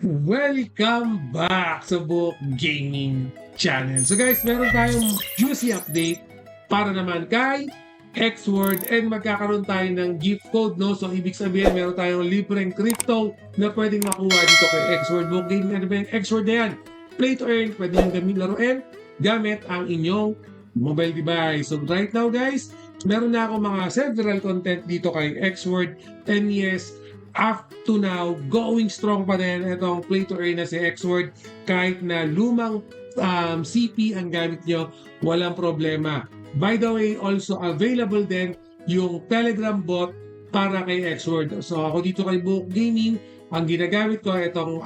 Welcome back sa Book Gaming Channel. So guys, meron tayong juicy update para naman kay Xword and magkakaroon tayo ng gift code, no? So ibig sabihin, meron tayong libreng crypto na pwedeng makuha dito kay Xword Book Gaming. Ano ba yung Xword na yan? Play to earn, pwede nyo laruin gamit ang inyong mobile device. So right now guys, meron na ako mga several content dito kay Xword and yes, up to now, going strong pa din itong play to earn na si Xword. Kahit na lumang CP ang gamit nyo, walang problema. By the way, also available din yung Telegram bot para kay Xword. So ako dito kay Book Gaming, ang ginagamit ko itong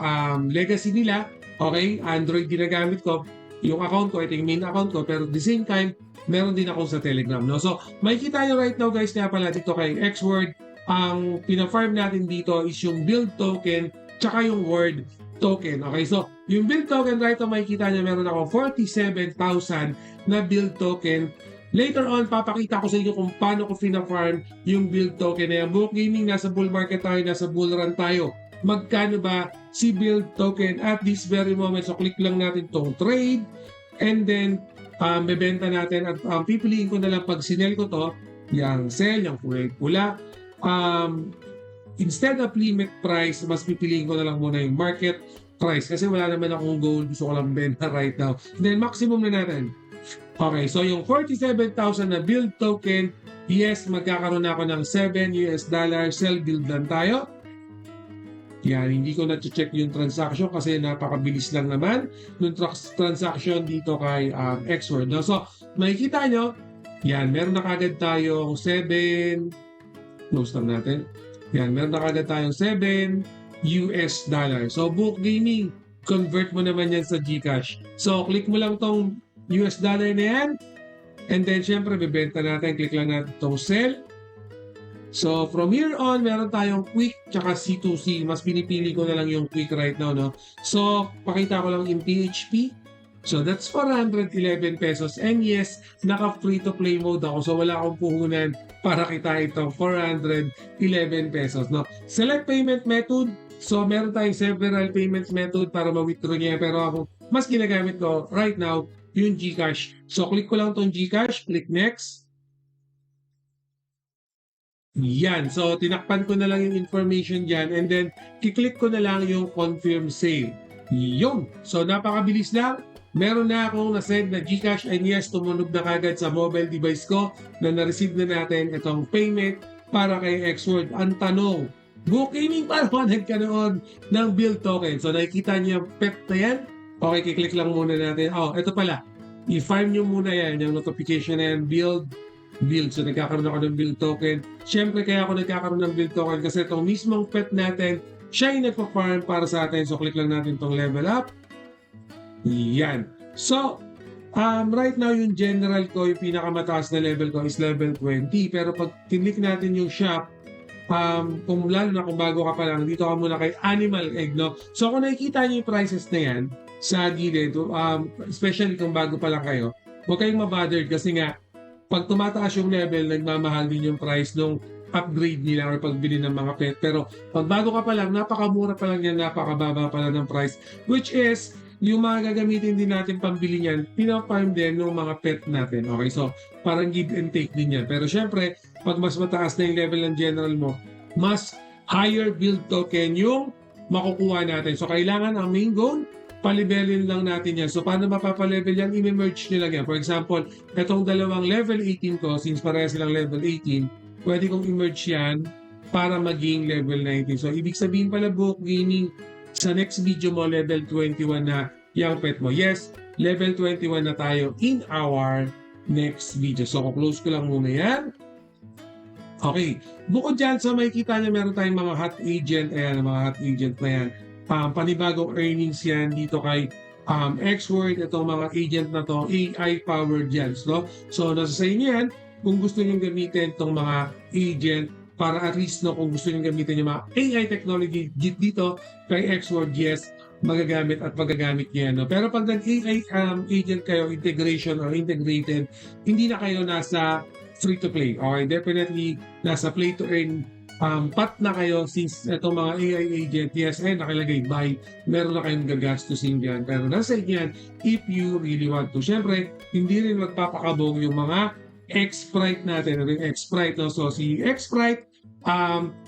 legacy nila. Okay, Android ginagamit ko. Yung account ko, ito yung main account ko, pero at the same time, meron din ako sa Telegram. No? So, makikita nyo right now guys, nga pala dito kay Xword, ang pina-farm natin dito is yung build token tsaka yung word token. Okay, so yung build token right now makikita nyo meron ako 47,000 na build token. Later on, papakita ko sa inyo kung paano ko pina-farm yung build token na yan. Book Gaming, nasa bull market tayo, nasa bull run tayo. Magkano ba si build token at this very moment? So click lang natin tong trade and then bebenta natin at pipiliin ko na lang pag sinel ko to, yung sell, yung kulay pula. Instead of limit price, mas pipiliin ko na lang muna yung market price kasi wala naman akong goal, gusto ko lang benta right now. Then maximum na natin. Okay, so yung 47,000 na build token, yes, magkakaroon na ako ng $7 sell build lang tayo. Yan, hindi ko na-check yung transaction kasi napakabilis lang naman yung transaction dito kay Xword. No? So, makikita nyo, yan, meron na kagad tayong 7, close lang natin. Yan, meron na kagad tayong $7. So, Book Gaming, convert mo naman yan sa GCash. So, click mo lang tong US dollar na yan. And then, syempre, bibenta natin. Click lang natin tong sell. So, from here on, meron tayong quick tsaka C2C. Mas pinipili ko na lang yung quick right now, no? So, pakita ko lang in PHP. So, that's 411 pesos. And yes, naka free-to-play mode ako. So, wala akong puhunan para kita itong 411 pesos, no? Select payment method. So, meron tayong several payment method para ma-withdraw niya. Pero ako, mas ginagamit ko right now yung GCash. So, click ko lang tong GCash. Click next. Yan. So, tinakpan ko na lang yung information dyan and then, kiklik ko na lang yung confirm sale. Yun. So, napakabilis lang. Meron na akong na-send na GCash and yes, tumunog na kagad sa mobile device ko na na-receive na natin itong payment para kay Xword. Ang tanong, Book Gaming, paano nagkaroon ng build token? So, nakikita niyo yung pet na yan? Okay, kiklik lang muna natin. Oh, ito pala. I-farm nyo muna yan, yung notification na yan, build. So, nagkakaroon ako ng build token. Siyempre, kaya ako nagkakaroon ng build token kasi itong mismong pet natin, siya yung nagpa-farm para sa atin. So, click lang natin itong level up. Yan. So, right now, yung general ko, yung pinakamataas na level ko is level 20. Pero pag click natin yung shop, kung lalo na kung bago ka pa lang, dito ka muna kay Animal Egg, no? So, kung nakikita niyo yung prices na yan sa gilid, especially kung bago pa lang kayo, huwag kayong mabothered kasi nga, pag tumataas yung level, nagmamahal din yung price nung upgrade nila or pagbili ng mga pet. Pero pag bago ka pa lang, napakamura pa lang yan, napakababa pa lang ng price. Which is, yung mga gagamitin din natin pambili niyan, pinaparm din ng mga pet natin. Okay, so parang give and take din yan. Pero syempre, pag mas mataas na yung level ng general mo, mas higher build token yung makukuha natin. So kailangan ang main goal, palibelin lang natin yan. So, paano mapapalevel yan? I-merge nyo lang yan. For example, itong dalawang level 18 ko, since pareha silang level 18, pwede kong i-merge yan para maging level 19. So, ibig sabihin pala, Book Gaming, sa next video mo, level 21 na yung pet mo. Yes, level 21 na tayo in our next video. So, close ko lang muna yan. Okay. Bukod dyan, so makikita nyo meron tayong mga hot agent. Ayan, mga hot agent na yan. Panibagong earnings yan dito kay Xword. Itong mga agent na to, AI-powered yan. No? So, nasa sa inyo yan, kung gusto nyo gamitin itong mga agent para at least no, kung gusto nyo gamitin yung mga AI technology dito kay Xword, yes, magagamit at magagamit niya. No? Pero pag nag-AI agent kayo, integration or integrated, hindi na kayo nasa free-to-play. Okay, definitely, nasa play-to-earn pat na kayo since itong mga AI agent, yes, nakalagay buy, meron na kayong gagastusin dyan. Pero nasa inyo yan if you really want to. Siyempre, hindi rin magpapakabong yung mga X-Sprite natin. Yung X-Sprite, no? So, si X-Sprite,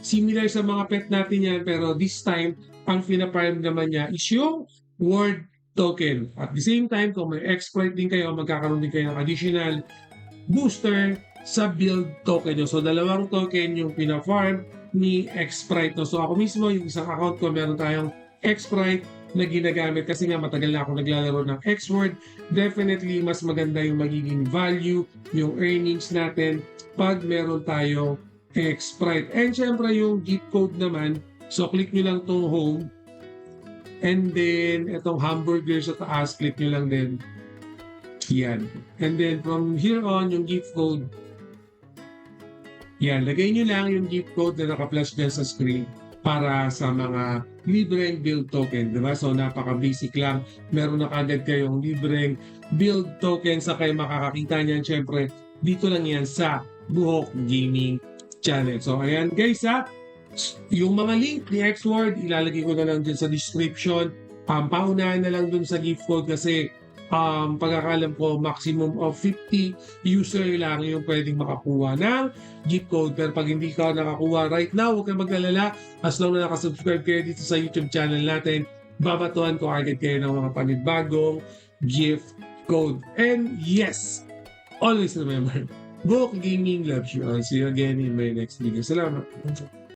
similar sa mga pet natin yan, pero this time, ang pinaparm naman niya is yung word token. At the same time, kung may X-Sprite din kayo, magkakaroon din kayo ng additional booster sa build token nyo. So, dalawang token yung pina-farm ni X-Sprite. No? So, ako mismo, yung isang account ko, meron tayong X-Sprite na ginagamit kasi nga matagal na ako naglalaro ng X-Word. Definitely, mas maganda yung magiging value, yung earnings natin pag meron tayong X-Sprite. And syempre, yung gift code naman, so click nyo lang tong home. And then, itong hamburger sa taas, click nyo lang din. Yan. And then, from here on, yung gift code, yan, lagay nyo lang yung gift code na naka-flash dyan sa screen para sa mga libreng build token, diba? So, napaka-basic lang. Meron na kagad kayong libreng build token sa kayo makakakita niyan. Siyempre, dito lang yan sa Buhok Gaming Channel. So, ayan guys ha. Yung mga link ni X-Word, ilalagay ko na lang dyan sa description. Paunahan na lang dun sa gift code kasi pagkakalam ko, maximum of 50 user lang yung pwedeng makakuha ng gift code. Pero pag hindi ka nakakuha right now, huwag kayong mag-alala. As long na nakasubscribe kayo dito sa YouTube channel natin, babatuhan ko agad kayo ng mga panibagong gift code. And yes, always remember, Buhok Gaming loves you. I'll see you again in my next video. Salamat.